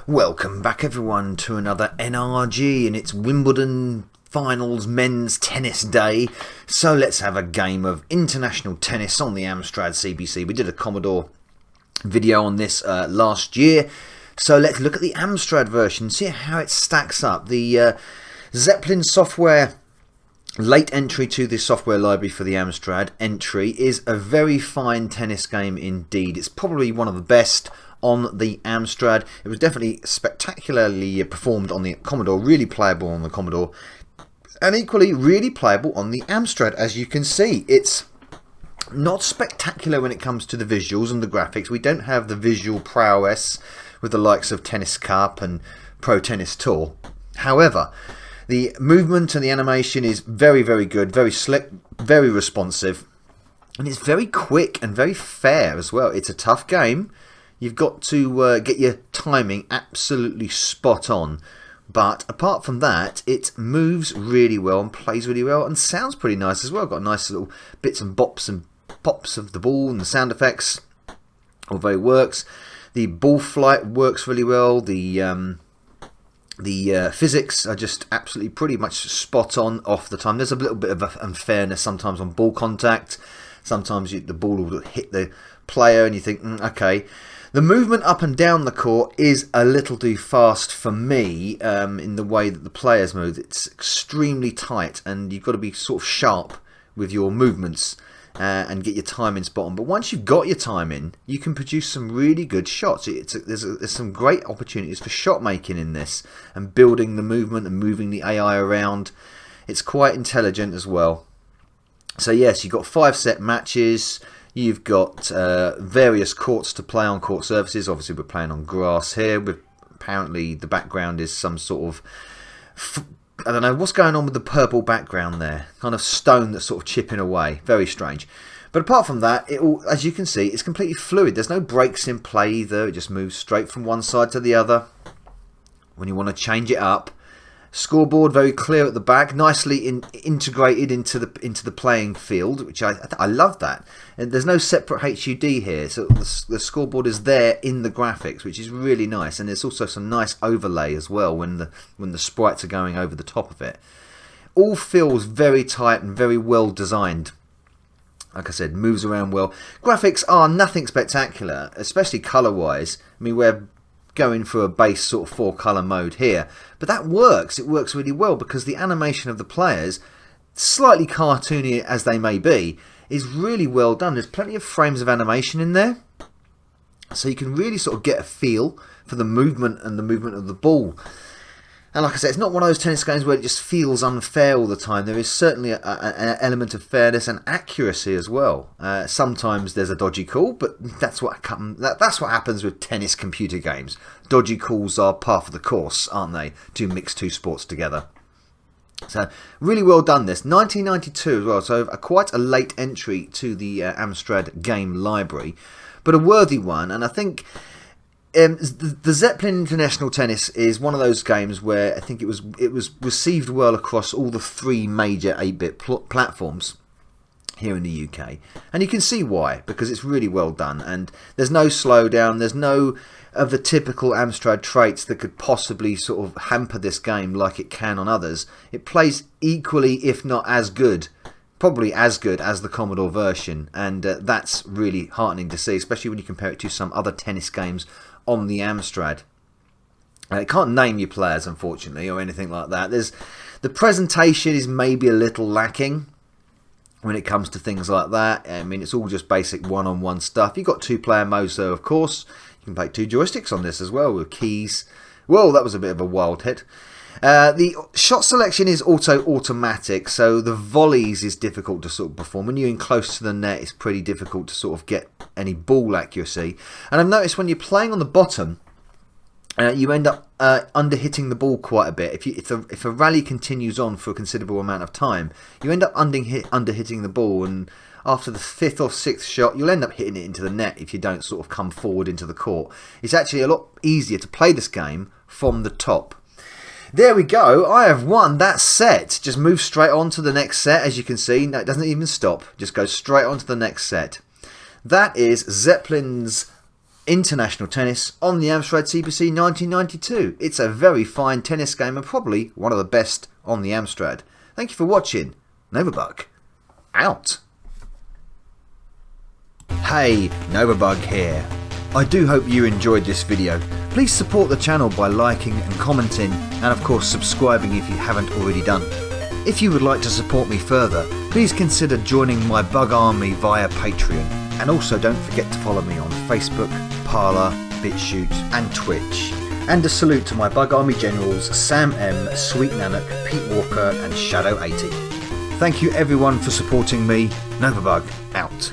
Welcome back everyone to another NRG and it's Wimbledon Finals Men's Tennis Day. So let's have a game of international tennis on the Amstrad CPC. We did a Commodore video on this last year. So let's look at the Amstrad version, see how it stacks up. The Zepplin software late entry to the software library for the Amstrad entry is a very fine tennis game indeed. It's probably one of the best on the Amstrad. It was definitely spectacularly performed on the Commodore, really playable on the Commodore, and equally really playable on the Amstrad. As you can see, it's not spectacular when it comes to the visuals and the graphics. We don't have the visual prowess with the likes of Tennis Cup and Pro Tennis Tour. However, the movement and the animation is very, very good, very slick, very responsive, and it's very quick and very fair as well. It's a tough game. You've got to get your timing absolutely spot on. But apart from that, it moves really well and plays really well and sounds pretty nice as well. Got nice little bits and bops and pops of the ball and the sound effects. Although it works. The ball flight works really well. The physics are just absolutely pretty much spot on off the time. There's a little bit of unfairness sometimes on ball contact. Sometimes the ball will hit the player and you think, okay. The movement up and down the court is a little too fast for me in the way that the players move. It's extremely tight and you've got to be sort of sharp with your movements and get your timing spot on. But once you've got your timing, you can produce some really good shots. There's some great opportunities for shot making in this and building the movement and moving the AI around. It's quite intelligent as well. So yes, you've got 5-set matches. You've got various courts to play on, court surfaces. Obviously, we're playing on grass here. Apparently, the background is some sort of... I don't know, what's going on with the purple background there? Kind of stone that's sort of chipping away. Very strange. But apart from that, as you can see, it's completely fluid. There's no breaks in play either. It just moves straight from one side to the other. When you want to change it up, scoreboard very clear at the back, nicely integrated into the playing field, which I love that. And there's no separate HUD here, so the scoreboard is there in the graphics, which is really nice. And there's also some nice overlay as well when the sprites are going over the top of it. All feels very tight and very well designed. Like I said, moves around well. Graphics are nothing spectacular, especially colour-wise. I mean, we're going for a base sort of 4-colour mode here, but that works. It works really well because the animation of the players, slightly cartoony as they may be, is really well done. There's plenty of frames of animation in there, so you can really sort of get a feel for the movement and the movement of the ball. And like I said, it's not one of those tennis games where it just feels unfair all the time. There is certainly an element of fairness and accuracy as well. Sometimes there's a dodgy call, but that's what happens with tennis computer games. Dodgy calls are part of the course, aren't they, to mix two sports together. So really well done this. 1992 as well, so quite a late entry to the Amstrad game library, but a worthy one. And I think the Zepplin International Tennis is one of those games where I think it was received well across all the 3 major 8-bit platforms here in the UK, and you can see why, because it's really well done and there's no slowdown, there's no of the typical Amstrad traits that could possibly sort of hamper this game like it can on others. It plays equally, if not as good, probably as good as the Commodore version, and that's really heartening to see, especially when you compare it to some other tennis games on the Amstrad. It can't name your players, unfortunately, or anything like that. The presentation is maybe a little lacking when it comes to things like that. I mean, it's all just basic one-on-one stuff. You've got 2-player modes though, of course. You can play 2 joysticks on this as well with keys. Whoa, that was a bit of a wild hit. The shot selection is automatic, so the volleys is difficult to sort of perform. When you're in close to the net, it's pretty difficult to sort of get any ball accuracy. And I've noticed when you're playing on the bottom, you end up under-hitting the ball quite a bit. If a rally continues on for a considerable amount of time, you end up under-hitting the ball, and after the 5th or 6th shot, you'll end up hitting it into the net if you don't sort of come forward into the court. It's actually a lot easier to play this game from the top. There we go, I have won that set. Just move straight on to the next set, as you can see. No, it doesn't even stop, just goes straight on to the next set. That is Zepplin's International Tennis on the Amstrad CPC 1992. It's a very fine tennis game and probably one of the best on the Amstrad. Thank you for watching. Novabug, out. Hey, Novabug here. I do hope you enjoyed this video. Please support the channel by liking and commenting, and of course subscribing if you haven't already done. If you would like to support me further, please consider joining my Bug Army via Patreon. And also don't forget to follow me on Facebook, Parler, BitChute and Twitch. And a salute to my Bug Army generals Sam M, Sweet Nanak, Pete Walker and Shadow 80. Thank you everyone for supporting me. Novabug, out.